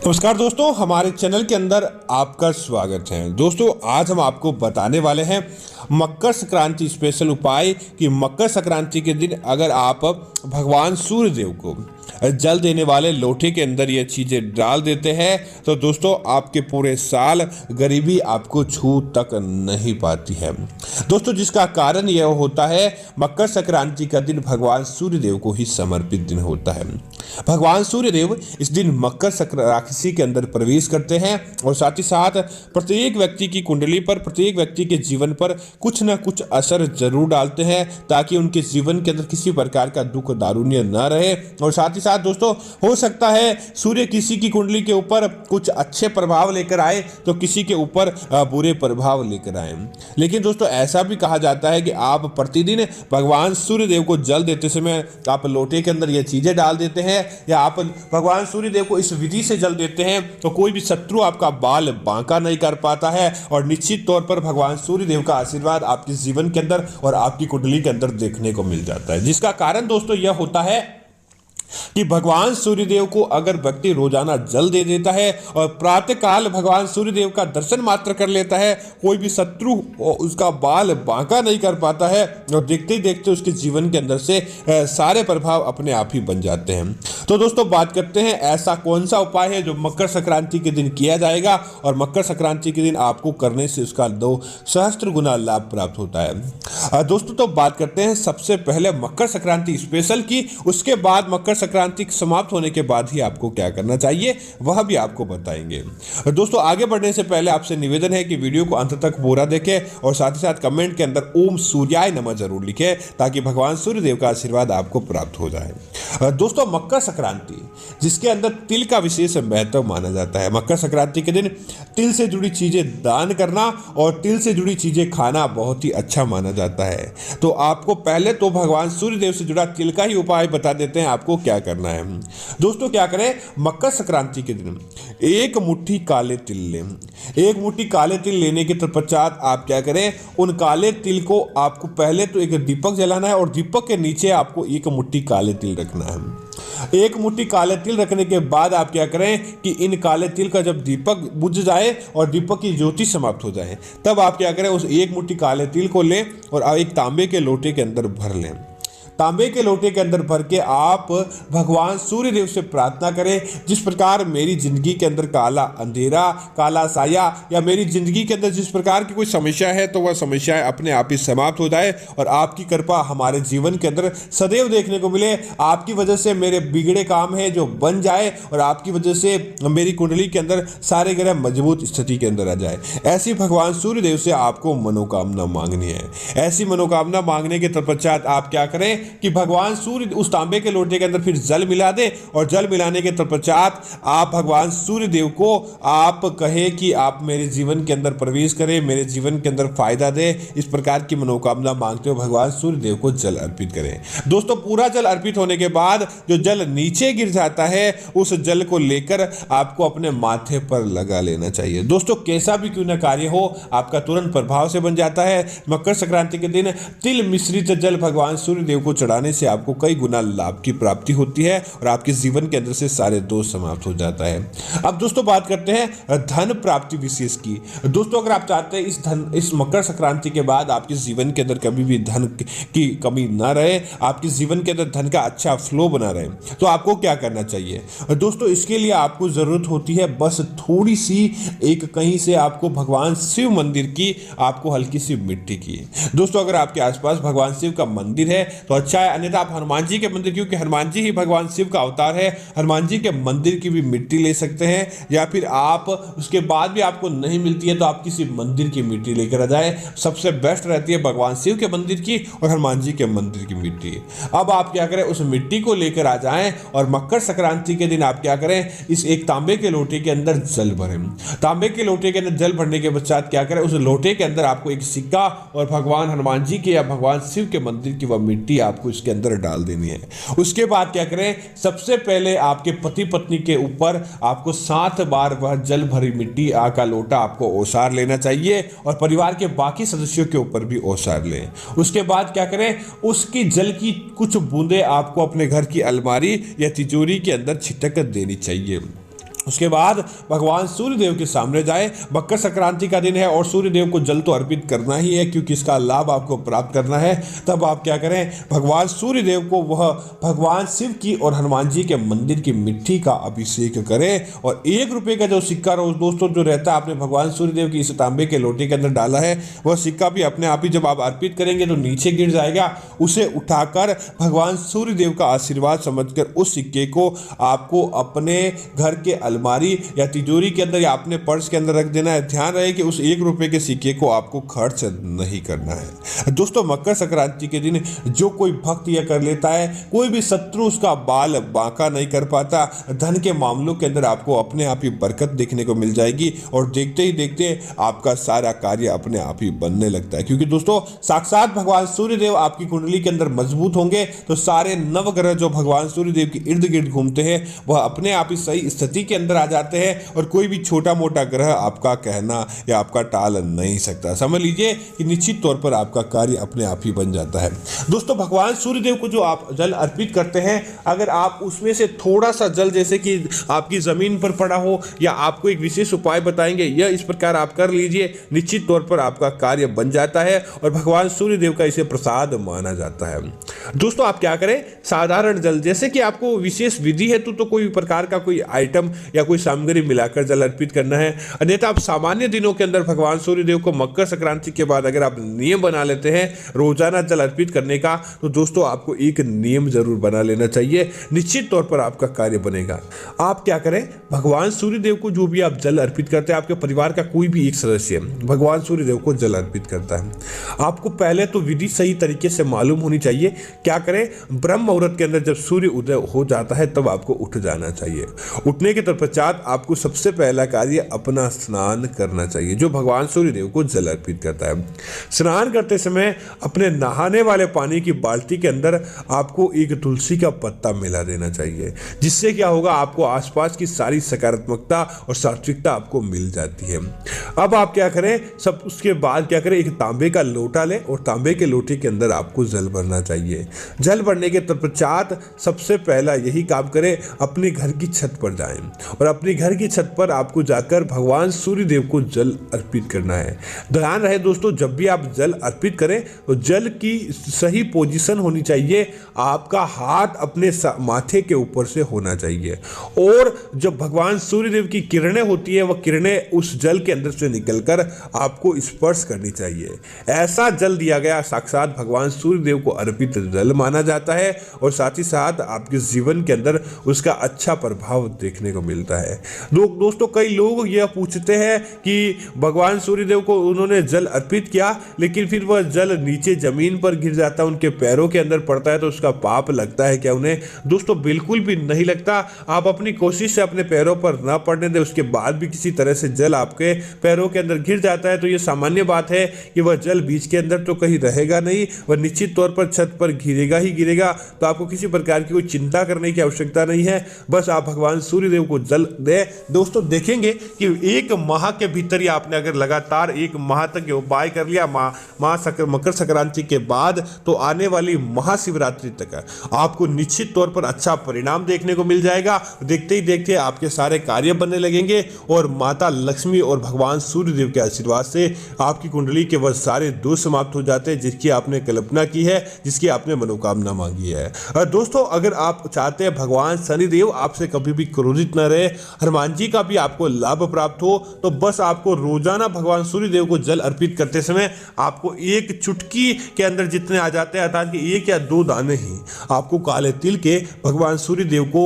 नमस्कार दोस्तों, हमारे चैनल के अंदर आपका स्वागत है। दोस्तों, आज हम आपको बताने वाले हैं मकर संक्रांति स्पेशल उपाय कि मकर संक्रांति के दिन अगर आप भगवान सूर्य देव को जल देने वाले लोटे के अंदर ये चीज़ें डाल देते हैं तो दोस्तों आपके पूरे साल गरीबी आपको छू तक नहीं पाती है। दोस्तों, जिसका कारण यह होता है मकर संक्रांति का दिन भगवान सूर्य देव को ही समर्पित दिन होता है। भगवान सूर्य देव इस दिन मकर राशि के अंदर प्रवेश करते हैं और साथ ही साथ प्रत्येक व्यक्ति की कुंडली पर, प्रत्येक व्यक्ति के जीवन पर कुछ न कुछ असर जरूर डालते हैं ताकि उनके जीवन के अंदर किसी प्रकार का दुख दारुण्य न रहे। और साथ ही साथ दोस्तों, हो सकता है सूर्य किसी की कुंडली के ऊपर कुछ अच्छे प्रभाव लेकर आए तो किसी के ऊपर बुरे प्रभाव लेकर आए। लेकिन दोस्तों, ऐसा भी कहा जाता है कि आप प्रतिदिन भगवान सूर्य देव को जल देते समय आप लोटे के अंदर ये चीजें डाल देते हैं या आप भगवान सूर्य देव को इस विधि से जल देते हैं तो कोई भी शत्रु आपका बाल बांका नहीं कर पाता है और निश्चित तौर पर भगवान सूर्य देव का आशीर्वाद आपके जीवन के अंदर और आपकी कुंडली के अंदर देखने को मिल जाता है। जिसका कारण दोस्तों यह होता है कि भगवान सूर्यदेव को अगर व्यक्ति रोजाना जल दे देता है और प्रातः काल भगवान सूर्यदेव का दर्शन मात्र कर लेता है, कोई भी शत्रु उसका बाल बांका नहीं कर पाता है और देखते ही देखते उसके जीवन के अंदर से सारे प्रभाव अपने आप ही बन जाते हैं। तो दोस्तों, बात करते हैं ऐसा कौन सा उपाय है जो मकर संक्रांति के दिन किया जाएगा और मकर संक्रांति के दिन आपको करने से उसका 2 सहस्त्र गुना लाभ प्राप्त होता है। दोस्तों, तो बात करते हैं सबसे पहले मकर संक्रांति स्पेशल की, उसके बाद मकर संक्रांति समाप्त होने के बाद ही आपको क्या करना चाहिए वह भी आपको बताएंगे। दोस्तों, आगे बढ़ने से पहले आपसे निवेदन है कि वीडियो को अंत तक पूरा देखें और साथ ही साथ कमेंट के अंदर ओम सूर्याय नमः जरूर लिखें ताकि भगवान सूर्य देव का आशीर्वाद आपको प्राप्त हो जाए। दोस्तों, मकर संक्रांति जिसके अंदर तिल का विशेष महत्व माना जाता है। मकर संक्रांति के दिन तिल से जुड़ी चीजें दान करना और तिल से जुड़ी चीजें खाना बहुत ही अच्छा माना जाता है। तो आपको पहले तो भगवान सूर्य देव से जुड़ा तिल का ही उपाय बता देते हैं आपको क्या करना है। दोस्तों, क्या करें, मकर संक्रांति के दिन 1 मुट्ठी काले तिल लें। 1 मुट्ठी काले तिल लेने के पश्चात आप क्या करें, उन काले तिल को आपको पहले तो एक दीपक जलाना है और दीपक के नीचे आपको 1 मुट्ठी काले तिल रखना है। 1 मुट्ठी काले तिल रखने के बाद आप क्या करें कि इन काले तिल का जब दीपक बुझ जाए और दीपक की ज्योति समाप्त हो जाए तब आप क्या करें, उस 1 मुट्ठी काले तिल को लें और एक तांबे के लोटे के अंदर भर लें। तांबे के लोटे के अंदर भर के आप भगवान सूर्य देव से प्रार्थना करें, जिस प्रकार मेरी जिंदगी के अंदर काला अंधेरा, काला साया या मेरी जिंदगी के अंदर जिस प्रकार की कोई समस्या है तो वह समस्याएं अपने आप ही समाप्त हो जाए और आपकी कृपा हमारे जीवन के अंदर सदैव देखने को मिले। आपकी वजह से मेरे बिगड़े काम है जो बन जाए और आपकी वजह से मेरी कुंडली के अंदर सारे ग्रह मजबूत स्थिति के अंदर आ जाए। ऐसी भगवान सूर्य देव से आपको मनोकामना मांगनी है। ऐसी मनोकामना मांगने के तत्पश्चात आप क्या करें कि भगवान सूर्य उस तांबे के लोटे के अंदर फिर जल मिला दे और जल मिलाने के तत्पश्चात आप भगवान सूर्य देव को आप कहे कि आप मेरे जीवन के अंदर प्रवेश करें, मेरे जीवन के अंदर फायदा दे। इस प्रकार की मनोकामना मांगते हो भगवान सूर्य देव को जल अर्पित करें। दोस्तों, पूरा जल अर्पित होने के बाद जो जल नीचे गिर जाता है उस जल को लेकर आपको अपने माथे पर लगा लेना चाहिए। दोस्तों, कैसा भी क्यों ना कार्य हो आपका तुरंत प्रभाव से बन जाता है। मकर संक्रांति के दिन तिल मिश्रित जल भगवान सूर्य देव को चढ़ाने से आपको कई गुना लाभ की प्राप्ति होती है और आपके जीवन के अंदर से सारे दोष समाप्त हो जाता है। अब दोस्तों, बात करते हैं धन प्राप्ति विशेष की। दोस्तों, अगर आप चाहते हैं इस मकर संक्रांति के बाद आपके जीवन के अंदर कभी भी धन की कमी ना रहे, आपके जीवन के अंदर धन का अच्छा फ्लो बना रहे, तो आपको क्या करना चाहिए। दोस्तों, इसके लिए आपको जरूरत होती है बस थोड़ी सी एक कहीं से आपको भगवान शिव मंदिर की आपको हल्की सी मिट्टी की। दोस्तों, अगर आपके आसपास भगवान शिव का मंदिर है तो अच्छा है, अन्यथा आप हनुमान जी के मंदिर, क्योंकि हनुमान जी ही भगवान शिव का अवतार है, हनुमान जी के मंदिर की भी मिट्टी ले सकते हैं या फिर आप उसके बाद भी आपको नहीं मिलती है तो आप किसी मंदिर की मिट्टी लेकर आ जाए। सबसे बेस्ट रहती है भगवान शिव के मंदिर की और हनुमान जी के मंदिर की मिट्टी। अब आप क्या करें, उस मिट्टी को लेकर आ जाएं और मकर संक्रांति के दिन आप क्या करें, इस एक तांबे के लोटे के अंदर जल भरें। तांबे के लोटे के अंदर जल भरने के पश्चात क्या करें, उस लोटे के अंदर आपको एक सिक्का और भगवान हनुमान जी के या भगवान शिव के मंदिर की वह मिट्टी आपको इसके अंदर डाल देनी है। उसके बाद क्या करें, सबसे पहले आपके पति पत्नी के ऊपर आपको 7 बार वह जल भरी मिट्टी का लोटा आपको ओसार लेना चाहिए और परिवार के बाकी सदस्यों के ऊपर भी ओसार लें। उसके बाद क्या करें, उसकी जल की कुछ बूंदें आपको अपने घर की अलमारी या तिजोरी के अंदर छिटक देनी चाहिए। उसके बाद भगवान सूर्यदेव के सामने जाए। मकर संक्रांति का दिन है और सूर्यदेव को जल तो अर्पित करना ही है, क्योंकि इसका लाभ आपको प्राप्त करना है। तब आप क्या करें, भगवान सूर्यदेव को वह भगवान शिव की और हनुमान जी के मंदिर की मिट्टी का अभिषेक करें। और 1 रुपये का जो सिक्का दोस्तों जो रहता है, आपने भगवान सूर्यदेव की इस तांबे के लोटे के अंदर डाला है, वह सिक्का भी अपने आप ही जब आप अर्पित करेंगे तो नीचे गिर जाएगा। उसे उठाकर भगवान सूर्यदेव का आशीर्वाद समझकर उस सिक्के को आपको अपने घर के अलमारी या तिजोरी के अंदर या अपने पर्स के अंदर रख देना है। ध्यान रहे कि उस 1 रुपये के सिक्के को आपको खर्च नहीं करना है। दोस्तों, मकर संक्रांति के दिन जो कोई भक्त यह कर लेता है, कोई भी शत्रु उसका बाल बांका नहीं कर पाता। धन के मामलों के अंदर आपको अपने आप ही बरकत देखने को मिल जाएगी और देखते ही देखते आपका सारा कार्य अपने आप ही बनने लगता है। क्योंकि दोस्तों, साक्षात भगवान सूर्यदेव आपकी कुंडली के अंदर मजबूत होंगे तो सारे नवग्रह जो भगवान सूर्यदेव के इर्द गिर्द घूमते हैं वह अपने आप ही सही स्थिति के अंदर आ जाते हैं और कोई भी छोटा मोटा ग्रह आपका कहना या आपका टाल नहीं सकता। समझ लीजिए कि निश्चित तौर पर आपका कार्य अपने आप ही बन जाता है। दोस्तों, भगवान सूर्यदेव को जो आप जल अर्पित करते हैं, अगर आप उसमें से थोड़ा सा जल जैसे कि आपकी जमीन पर पड़ा हो या आपको एक विशेष उपाय बताएंगे, यह इस प्रकार आप कर लीजिए, निश्चित तौर पर आपका कार्य बन जाता है और भगवान सूर्यदेव का इसे प्रसाद माना जाता है। दोस्तों, आप क्या करें, साधारण जल जैसे कि आपको विशेष विधि हेतु तो कोई प्रकार का कोई आइटम या कोई सामग्री मिलाकर जल अर्पित करना है। अन्यथा आप सामान्य दिनों के अंदर भगवान सूर्यदेव को मकर संक्रांति के बाद अगर आप नियम बना लेते हैं रोजाना जल अर्पित करने का, तो दोस्तों आपको एक नियम जरूर बना लेना चाहिए, निश्चित तौर पर आपका कार्य बनेगा। आप क्या करें, भगवान सूर्यदेव को जो भी आप जल अर्पित करते हैं, आपके परिवार का कोई भी एक सदस्य भगवान सूर्यदेव को जल अर्पित करता है। आपको पहले तो विधि सही तरीके से मालूम होनी चाहिए। क्या करें, ब्रह्म मुहूर्त के अंदर जब सूर्य उदय हो जाता है तब आपको उठ जाना चाहिए। उठने के तत्पश्चात आपको सबसे पहला कार्य अपना स्नान करना चाहिए, जो भगवान सूर्यदेव को जल अर्पित करता है। स्नान करते समय अपने नहाने वाले पानी की बाल्टी के अंदर आपको एक तुलसी का पत्ता मिला देना चाहिए, जिससे क्या होगा, आपको आसपास की सारी सकारात्मकता और सात्विकता आपको मिल जाती है। अब आप क्या करें, सब उसके बाद क्या करें, एक तांबे का लोटा लें और तांबे के लोटे के अंदर आपको जल भरना चाहिए। जल भरने के तत्पश्चात सबसे पहला यही काम करें, अपने घर की छत पर जाएं और अपने घर की छत पर आपको जाकर भगवान सूर्यदेव को जल अर्पित करना है। ध्यान रहे दोस्तों, जब भी आप जल अर्पित करें तो जल की सही पोजीशन होनी चाहिए, आपका हाथ अपने माथे के ऊपर से होना चाहिए और जब भगवान सूर्यदेव की किरणें होती है वह किरणें उस जल के अंदर से निकलकर आपको स्पर्श करनी चाहिए। ऐसा जल दिया गया साक्षात भगवान सूर्यदेव को अर्पित जल माना जाता है और साथ ही साथ आपके जीवन के अंदर उसका अच्छा प्रभाव देखने को मिलता है। दोस्तों, कई लोग यह पूछते हैं कि भगवान सूर्यदेव को उन्होंने जल अर्पित किया लेकिन फिर वह जल नीचे जमीन पर गिर जाता है, उनके पैरों के अंदर पड़ता है, तो उसका पाप लगता है क्या उन्हें? दोस्तों, बिल्कुल भी नहीं लगता। आप अपनी कोशिश से अपने पैरों पर ना पड़ने दें, उसके बाद भी किसी तरह से जल आपके पैरों के अंदर गिर जाता है तो यह सामान्य बात है कि वह जल बीच के अंदर तो कहीं रहेगा नहीं, वह निश्चित तौर पर छत पर गिरेगा ही गिरेगा। तो आपको किसी प्रकार की कोई चिंता करने की आवश्यकता नहीं है, बस आप भगवान सूर्यदेव को जल दे। दोस्तों, देखेंगे कि 1 माह के भीतर ही आपने अगर लगातार 1 माह तक उपाय कर लिया मकर संक्रांति के बाद, तो आने वाली महाशिवरात्रि तक आपको निश्चित तौर पर अच्छा परिणाम देखने को मिल जाएगा। देखते ही देखते आपके सारे कार्य बनने लगेंगे और माता लक्ष्मी और भगवान सूर्यदेव के आशीर्वाद से आपकी कुंडली के वह सारे दोष समाप्त हो जाते हैं जिसकी आपने कल्पना की है, जिसकी आपने मनोकामना मांगी है। और दोस्तों, अगर आप चाहते हैं भगवान शनिदेव आपसे कभी भी क्रोधित न रहे, हनुमान जी का भी आपको लाभ प्राप्त हो, तो बस आपको रोजाना भगवान सूर्यदेव को जल अर्पित करते समय आपको 1 चुटकी के अंदर जितने आ जाते हैं, अर्थात कि 1 या 2 दाने ही आपको काले तिल के भगवान सूर्यदेव को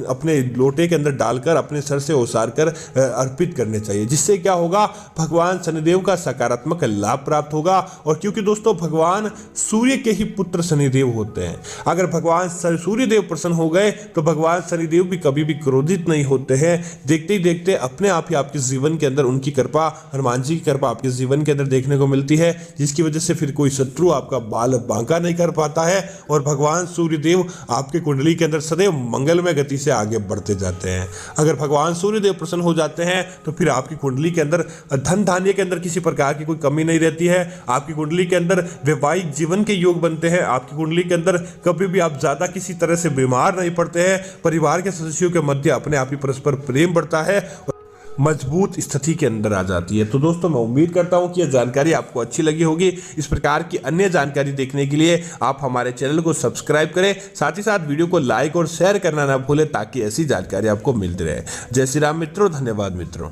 अपने लोटे के अंदर डालकर अपने सर से ओसार कर अर्पित करने चाहिए, जिससे क्या होगा, भगवान शनिदेव का सकारात्मक लाभ प्राप्त होगा। और क्योंकि दोस्तों भगवान सूर्य के ही पुत्र शनिदेव होते हैं, अगर भगवान सूर्यदेव प्रसन्न हो गए तो भगवान शनिदेव भी कभी भी क्रोधित नहीं होते हैं। देखते ही देखते अपने आप ही आपके जीवन के अंदर उनकी कृपा, हनुमान जी की कृपा आपके जीवन के अंदर देखने को मिलती है, जिसकी वजह से फिर कोई शत्रु आपका बाल बांका नहीं कर पाता है और भगवान सूर्यदेव आपके कुंडली के अंदर सदैव मंगलमय गति से आगे बढ़ते जाते हैं। अगर भगवान सूर्यदेव प्रसन्न हो जाते हैं तो फिर आपकी कुंडली के अंदर धन धान्य के अंदर किसी प्रकार की कोई कमी नहीं रहती है। आपकी कुंडली के अंदर वैवाहिक जीवन के योग बनते हैं। आपकी कुंडली के अंदर कभी भी आप ज्यादा किसी तरह से बीमार नहीं पड़ते हैं। परिवार के सदस्यों के मध्य अपने आप काफ़ी परस्पर प्रेम बढ़ता है, मजबूत स्थिति के अंदर आ जाती है। तो दोस्तों मैं उम्मीद करता हूं कि यह जानकारी आपको अच्छी लगी होगी। इस प्रकार की अन्य जानकारी देखने के लिए आप हमारे चैनल को सब्सक्राइब करें, साथ ही साथ वीडियो को लाइक और शेयर करना ना भूलें ताकि ऐसी जानकारी आपको मिलती रहे। जय श्री राम मित्रों, धन्यवाद मित्रों।